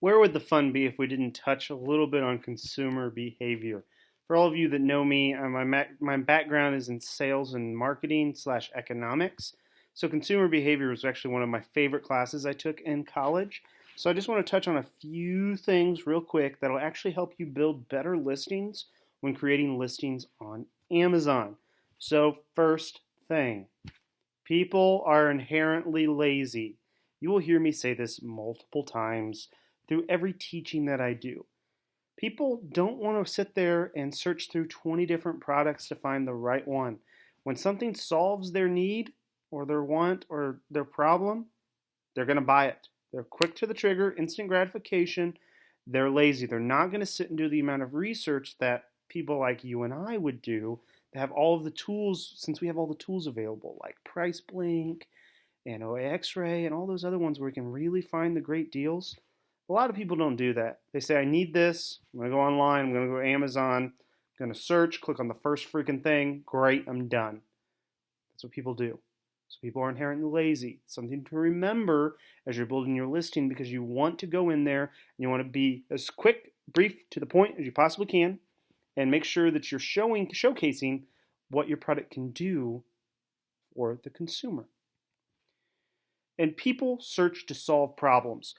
Where would the fun be if we didn't touch a little bit on consumer behavior? For all of you that know me, my background is in sales and marketing slash economics. So consumer behavior was actually one of my favorite classes I took in college. So I just want to touch on a few things real quick that'll actually help you build better listings when creating listings on Amazon. So first thing, people are inherently lazy. You will hear me say this multiple times through every teaching that I do. People don't want to sit there and search through 20 different products to find the right one. When something solves their need or their want or their problem, they're going to buy it. They're quick to the trigger, instant gratification. They're lazy. They're not going to sit and do the amount of research that people like you and I would do to have all of the tools, since we have all the tools available, like Price Blink and OA X-Ray and all those other ones where we can really find the great deals. A lot of people don't do that. They say, I need this. I'm going to go online. I'm going to go to Amazon. I'm going to search, click on the first freaking thing. Great, I'm done. That's what people do. So people are inherently lazy. Something to remember as you're building your listing, because you want to go in there and you want to be as quick, brief, to the point as you possibly can, and make sure that you're showcasing what your product can do for the consumer. And people search to solve problems.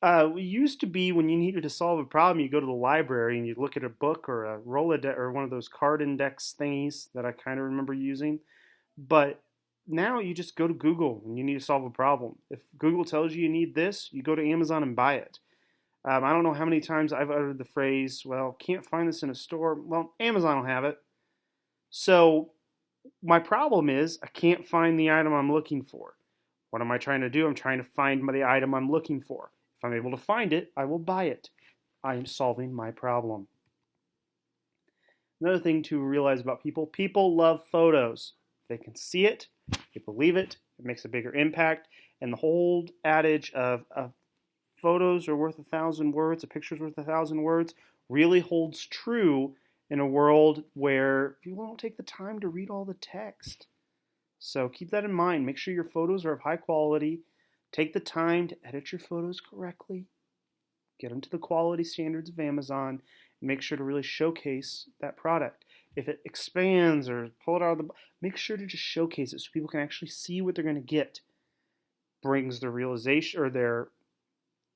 It used to be when you needed to solve a problem, you go to the library and you look at a book or a Rolodex or one of those card index thingies that I kind of remember using. But now you just go to Google when you need to solve a problem. If Google tells you need this, you go to Amazon and buy it. I don't know how many times I've uttered the phrase, well, can't find this in a store. Well, Amazon will have it. So my problem is I can't find the item I'm looking for. What am I trying to do? I'm trying to find the item I'm looking for. If I'm able to find it, I will buy it. I am solving my problem. Another thing to realize about people love photos. They can see it, they believe it, it makes a bigger impact. And the whole adage of photos are worth 1,000 words, a picture's worth 1,000 words, really holds true in a world where people don't take the time to read all the text. So keep that in mind. Make sure your photos are of high quality. Take the time to edit your photos correctly. Get them to the quality standards of Amazon. And make sure to really showcase that product. If it expands or pull it out of the, make sure to just showcase it so people can actually see what they're going to get. Brings their realization or their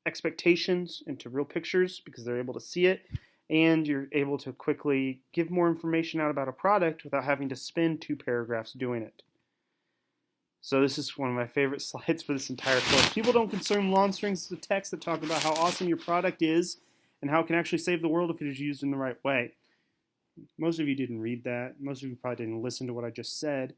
expectations into real pictures because they're able to see it, and you're able to quickly give more information out about a product without having to spend 2 paragraphs doing it. So this is one of my favorite slides for this entire course. People don't consume long strings of text that talk about how awesome your product is and how it can actually save the world if it is used in the right way. Most of you didn't read that. Most of you probably didn't listen to what I just said.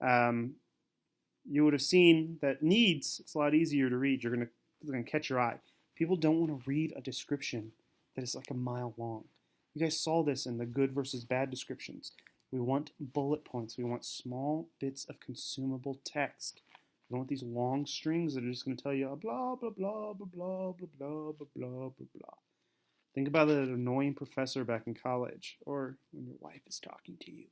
You would have seen that needs, it's a lot easier to read. You're going to catch your eye. People don't want to read a description that is like a mile long. You guys saw this in the good versus bad descriptions. We want bullet points. We want small bits of consumable text. We don't want these long strings that are just going to tell you blah, blah, blah, blah, blah, blah, blah, blah, blah, blah, blah. Think about that annoying professor back in college or when your wife is talking to you.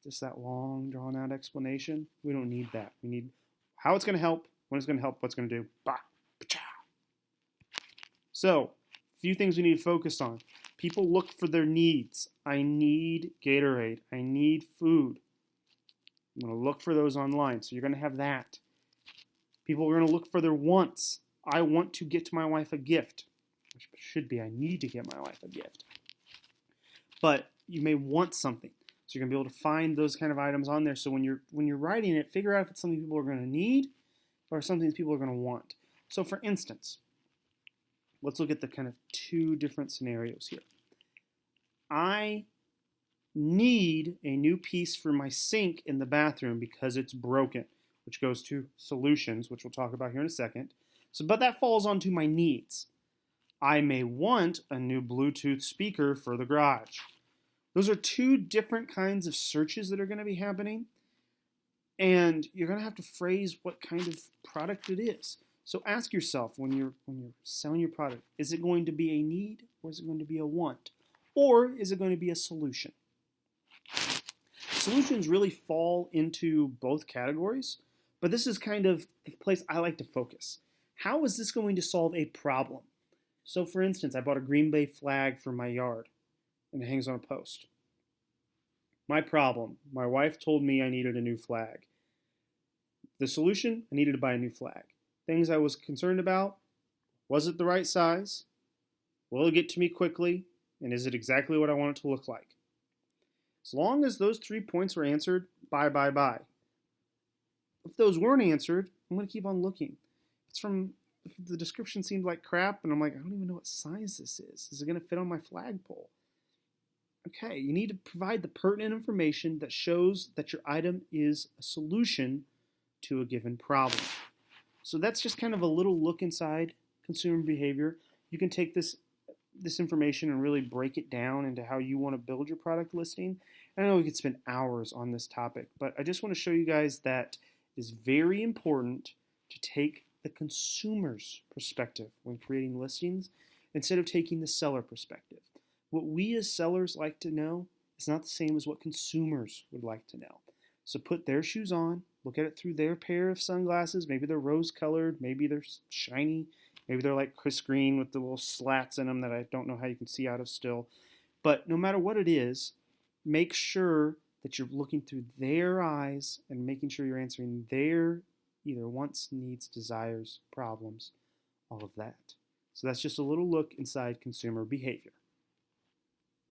Just that long, drawn-out explanation. We don't need that. We need how it's going to help, when it's going to help, what's going to do. Bah, pa-cha. So, a few things we need to focus on. People look for their needs. I need Gatorade. I need food. I'm going to look for those online. So you're going to have that. People are going to look for their wants. I want to get my wife a gift. Which should be I need to get my wife a gift. But you may want something. So you're going to be able to find those kind of items on there. So when you're writing it, figure out if it's something people are going to need or something that people are going to want. So for instance, let's look at the kind of 2 different scenarios here. I need a new piece for my sink in the bathroom because it's broken, which goes to solutions, which we'll talk about here in a second. So, but that falls onto my needs. I may want a new Bluetooth speaker for the garage. Those are 2 different kinds of searches that are going to be happening, and you're going to have to phrase what kind of product it is. So ask yourself when you're selling your product, is it going to be a need or is it going to be a want? Or is it going to be a solution? Solutions really fall into both categories, but this is kind of the place I like to focus. How is this going to solve a problem? So for instance, I bought a Green Bay flag for my yard and it hangs on a post. My problem, my wife told me I needed a new flag. The solution, I needed to buy a new flag. Things I was concerned about, was it the right size? Will it get to me quickly? And is it exactly what I want it to look like? As long as those 3 points were answered, buy, buy, buy. If those weren't answered, I'm going to keep on looking. If the description seemed like crap, and I'm like, I don't even know what size this is. Is it going to fit on my flagpole? Okay, you need to provide the pertinent information that shows that your item is a solution to a given problem. So that's just kind of a little look inside consumer behavior. You can take this information and really break it down into how you want to build your product listing. And I know we could spend hours on this topic, but I just want to show you guys that it is very important to take the consumer's perspective when creating listings instead of taking the seller perspective. What we as sellers like to know is not the same as what consumers would like to know. So put their shoes on, look at it through their pair of sunglasses. Maybe they're rose colored, maybe they're shiny, maybe they're like Chris Green with the little slats in them that I don't know how you can see out of still. But no matter what it is, make sure that you're looking through their eyes and making sure you're answering their either wants, needs, desires, problems, all of that. So that's just a little look inside consumer behavior.